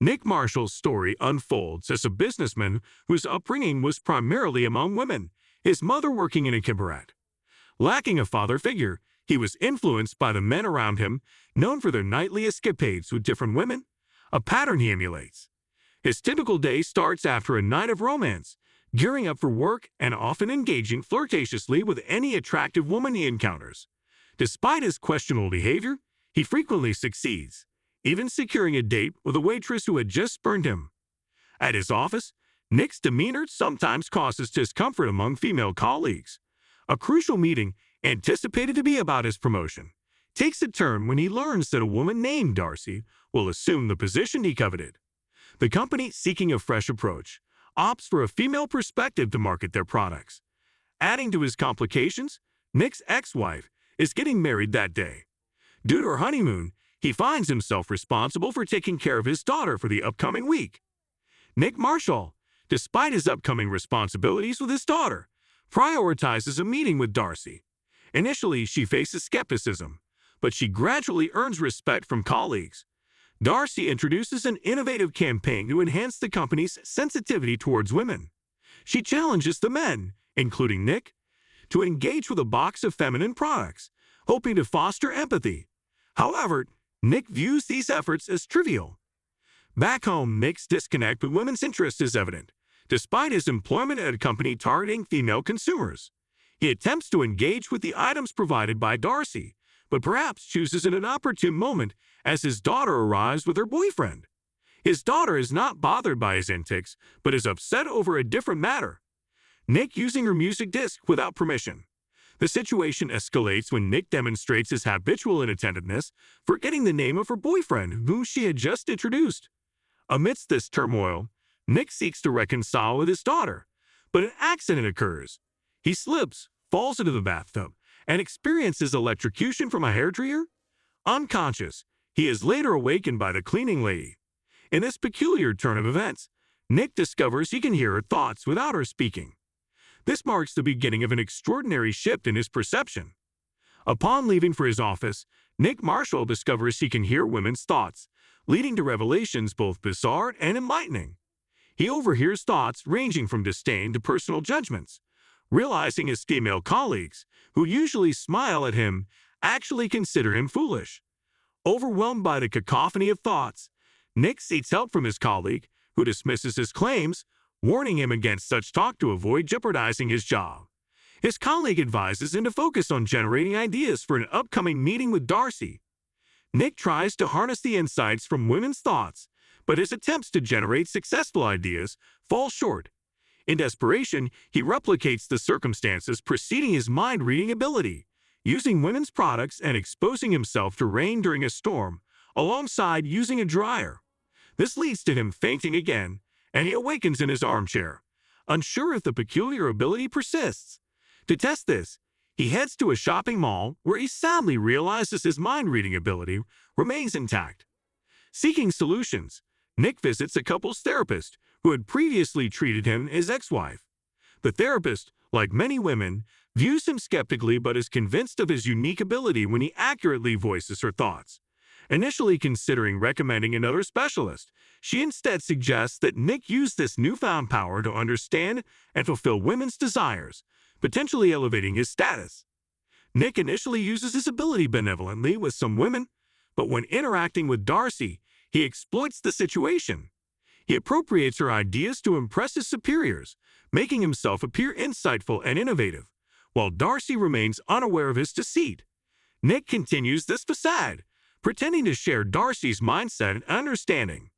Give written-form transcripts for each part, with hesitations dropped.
Nick Marshall's story unfolds as a businessman whose upbringing was primarily among women, his mother working in a cabaret. Lacking a father figure, he was influenced by the men around him, known for their nightly escapades with different women, a pattern he emulates. His typical day starts after a night of romance, gearing up for work and often engaging flirtatiously with any attractive woman he encounters. Despite his questionable behavior, he frequently succeeds, even securing a date with a waitress who had just spurned him. At his office, Nick's demeanor sometimes causes discomfort among female colleagues. A crucial meeting, anticipated to be about his promotion, takes a turn when he learns that a woman named Darcy will assume the position he coveted. The company, seeking a fresh approach, opts for a female perspective to market their products. Adding to his complications, Nick's ex-wife is getting married that day. Due to her honeymoon, he finds himself responsible for taking care of his daughter for the upcoming week. Nick Marshall, despite his upcoming responsibilities with his daughter, prioritizes a meeting with Darcy. Initially, she faces skepticism, but she gradually earns respect from colleagues. Darcy introduces an innovative campaign to enhance the company's sensitivity towards women. She challenges the men, including Nick, to engage with a box of feminine products, hoping to foster empathy. However, Nick views these efforts as trivial. Back home, Nick's disconnect with women's interest is evident. Despite his employment at a company targeting female consumers, he attempts to engage with the items provided by Darcy, but perhaps chooses an inopportune moment as his daughter arrives with her boyfriend. His daughter is not bothered by his antics, but is upset over a different matter: Nick using her music disc without permission. The situation escalates when Nick demonstrates his habitual inattentiveness, forgetting the name of her boyfriend, whom she had just introduced. Amidst this turmoil, Nick seeks to reconcile with his daughter, but an accident occurs. He slips, falls into the bathtub, and experiences electrocution from a hairdryer. Unconscious, he is later awakened by the cleaning lady. In this peculiar turn of events, Nick discovers he can hear her thoughts without her speaking. This marks the beginning of an extraordinary shift in his perception. Upon leaving for his office, Nick Marshall discovers he can hear women's thoughts, leading to revelations both bizarre and enlightening. He overhears thoughts ranging from disdain to personal judgments, realizing his female colleagues, who usually smile at him, actually consider him foolish. Overwhelmed by the cacophony of thoughts, Nick seeks help from his colleague, who dismisses his claims, warning him against such talk to avoid jeopardizing his job. His colleague advises him to focus on generating ideas for an upcoming meeting with Darcy. Nick tries to harness the insights from women's thoughts, but his attempts to generate successful ideas fall short. In desperation, he replicates the circumstances preceding his mind-reading ability, using women's products and exposing himself to rain during a storm, alongside using a dryer. This leads to him fainting again, and he awakens in his armchair, unsure if the peculiar ability persists. To test this, he heads to a shopping mall where he sadly realizes his mind-reading ability remains intact. Seeking solutions, Nick visits a couple's therapist who had previously treated him as ex-wife. The therapist, like many women, views him skeptically but is convinced of his unique ability when he accurately voices her thoughts. Initially considering recommending another specialist, she instead suggests that Nick use this newfound power to understand and fulfill women's desires, potentially elevating his status. Nick initially uses his ability benevolently with some women, but when interacting with Darcy, he exploits the situation. He appropriates her ideas to impress his superiors, making himself appear insightful and innovative, while Darcy remains unaware of his deceit. Nick continues this facade, pretending to share Darcy's mindset and understanding.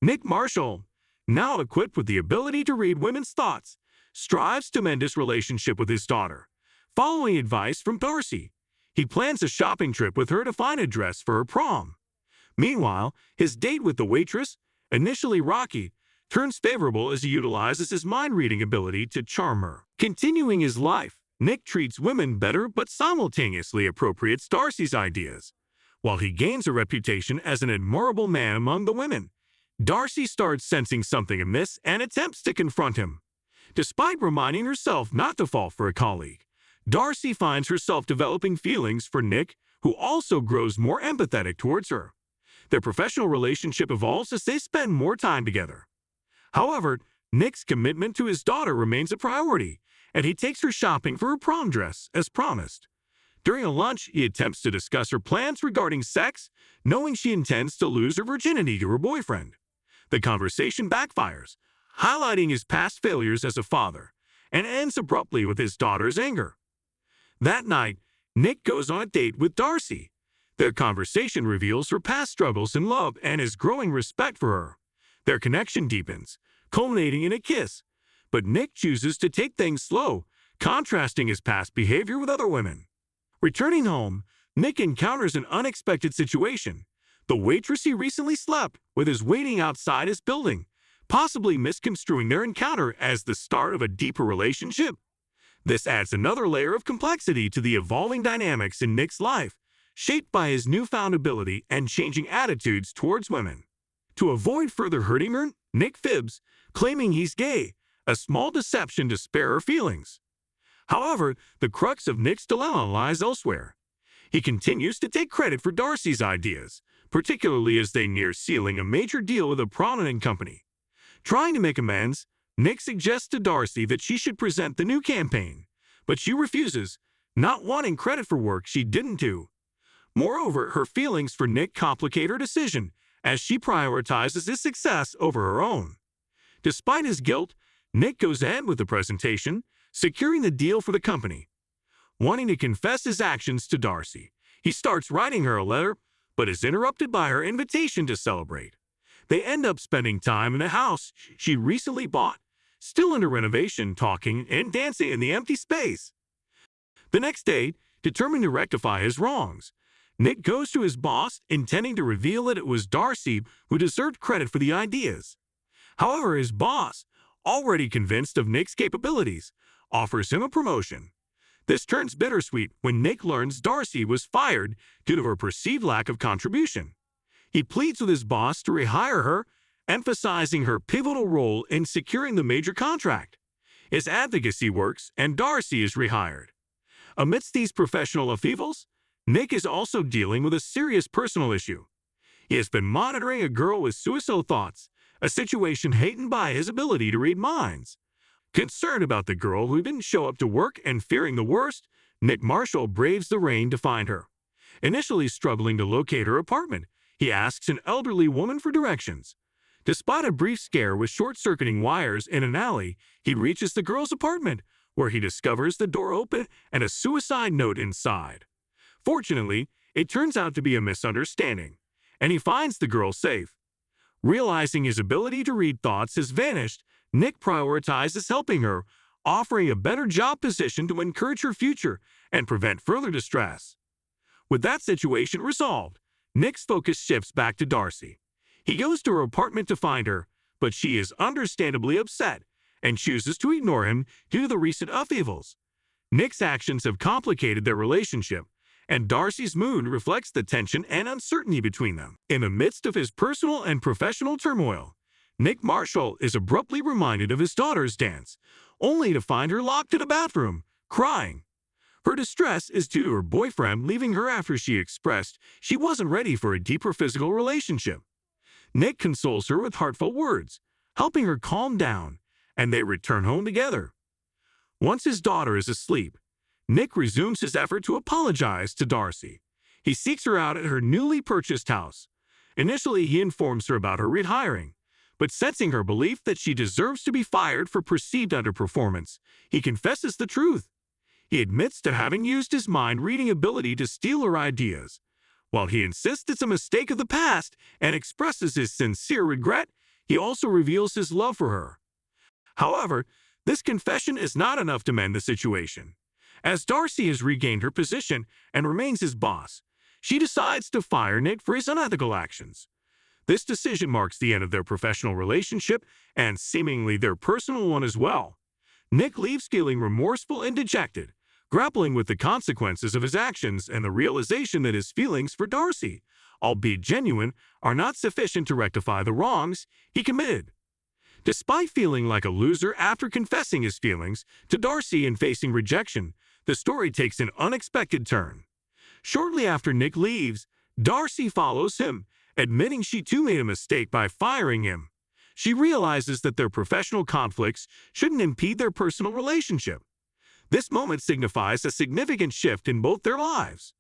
Nick Marshall, now equipped with the ability to read women's thoughts, strives to mend his relationship with his daughter. Following advice from Darcy, he plans a shopping trip with her to find a dress for her prom. Meanwhile, his date with the waitress, initially rocky, turns favorable as he utilizes his mind-reading ability to charm her. Continuing his life, Nick treats women better but simultaneously appropriates Darcy's ideas. While he gains a reputation as an admirable man among the women, Darcy starts sensing something amiss and attempts to confront him. Despite reminding herself not to fall for a colleague, Darcy finds herself developing feelings for Nick, who also grows more empathetic towards her. Their professional relationship evolves as they spend more time together. However, Nick's commitment to his daughter remains a priority, and he takes her shopping for her prom dress, as promised. During a lunch, he attempts to discuss her plans regarding sex, knowing she intends to lose her virginity to her boyfriend. The conversation backfires, highlighting his past failures as a father, and ends abruptly with his daughter's anger. That night, Nick goes on a date with Darcy. Their conversation reveals her past struggles in love and his growing respect for her. Their connection deepens, culminating in a kiss, but Nick chooses to take things slow, contrasting his past behavior with other women. Returning home, Nick encounters an unexpected situation. The waitress he recently slept with is waiting outside his building, possibly misconstruing their encounter as the start of a deeper relationship. This adds another layer of complexity to the evolving dynamics in Nick's life, shaped by his newfound ability and changing attitudes towards women. To avoid further hurting her, Nick fibs, claiming he's gay, a small deception to spare her feelings. However, the crux of Nick's dilemma lies elsewhere. He continues to take credit for Darcy's ideas, particularly as they near sealing a major deal with a prominent company. Trying to make amends, Nick suggests to Darcy that she should present the new campaign, but she refuses, not wanting credit for work she didn't do. Moreover, her feelings for Nick complicate her decision, as she prioritizes his success over her own. Despite his guilt, Nick goes ahead with the presentation, securing the deal for the company. Wanting to confess his actions to Darcy, he starts writing her a letter, but is interrupted by her invitation to celebrate. They end up spending time in a house she recently bought, still under renovation, talking and dancing in the empty space. The next day, determined to rectify his wrongs, Nick goes to his boss, intending to reveal that it was Darcy who deserved credit for the ideas. However, his boss, already convinced of Nick's capabilities, offers him a promotion. This turns bittersweet when Nick learns Darcy was fired due to her perceived lack of contribution. He pleads with his boss to rehire her, emphasizing her pivotal role in securing the major contract. His advocacy works, and Darcy is rehired. Amidst these professional upheavals, Nick is also dealing with a serious personal issue. He has been monitoring a girl with suicidal thoughts, a situation heightened by his ability to read minds. Concerned about the girl who didn't show up to work and fearing the worst, Nick Marshall braves the rain to find her. Initially struggling to locate her apartment, he asks an elderly woman for directions. Despite a brief scare with short-circuiting wires in an alley, he reaches the girl's apartment, where he discovers the door open and a suicide note inside. Fortunately, it turns out to be a misunderstanding, and he finds the girl safe. Realizing his ability to read thoughts has vanished, Nick prioritizes helping her, offering a better job position to encourage her future and prevent further distress. With that situation resolved, Nick's focus shifts back to Darcy. He goes to her apartment to find her, but she is understandably upset and chooses to ignore him due to the recent upheavals. Nick's actions have complicated their relationship, and Darcy's mood reflects the tension and uncertainty between them. In the midst of his personal and professional turmoil, Nick Marshall is abruptly reminded of his daughter's dance, only to find her locked in a bathroom, crying. Her distress is due to her boyfriend leaving her after she expressed she wasn't ready for a deeper physical relationship. Nick consoles her with heartfelt words, helping her calm down, and they return home together. Once his daughter is asleep, Nick resumes his effort to apologize to Darcy. He seeks her out at her newly purchased house. Initially, he informs her about her rehiring, but sensing her belief that she deserves to be fired for perceived underperformance, he confesses the truth. He admits to having used his mind-reading ability to steal her ideas. While he insists it's a mistake of the past and expresses his sincere regret, he also reveals his love for her. However, this confession is not enough to mend the situation. As Darcy has regained her position and remains his boss, she decides to fire Nick for his unethical actions. This decision marks the end of their professional relationship and seemingly their personal one as well. Nick leaves feeling remorseful and dejected, grappling with the consequences of his actions and the realization that his feelings for Darcy, albeit genuine, are not sufficient to rectify the wrongs he committed. Despite feeling like a loser after confessing his feelings to Darcy and facing rejection, the story takes an unexpected turn. Shortly after Nick leaves, Darcy follows him, admitting she too made a mistake by firing him. She realizes that their professional conflicts shouldn't impede their personal relationship. This moment signifies a significant shift in both their lives.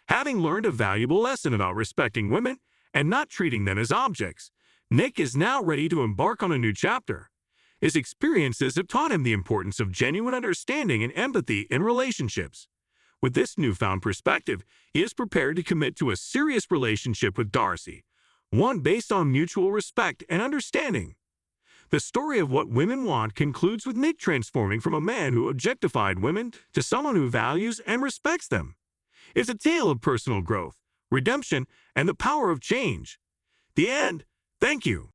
Having learned a valuable lesson about respecting women and not treating them as objects, Nick is now ready to embark on a new chapter. His experiences have taught him the importance of genuine understanding and empathy in relationships. With this newfound perspective, he is prepared to commit to a serious relationship with Darcy, one based on mutual respect and understanding. The story of What Women Want concludes with Nick transforming from a man who objectified women to someone who values and respects them. It's a tale of personal growth, redemption, and the power of change. The end. Thank you.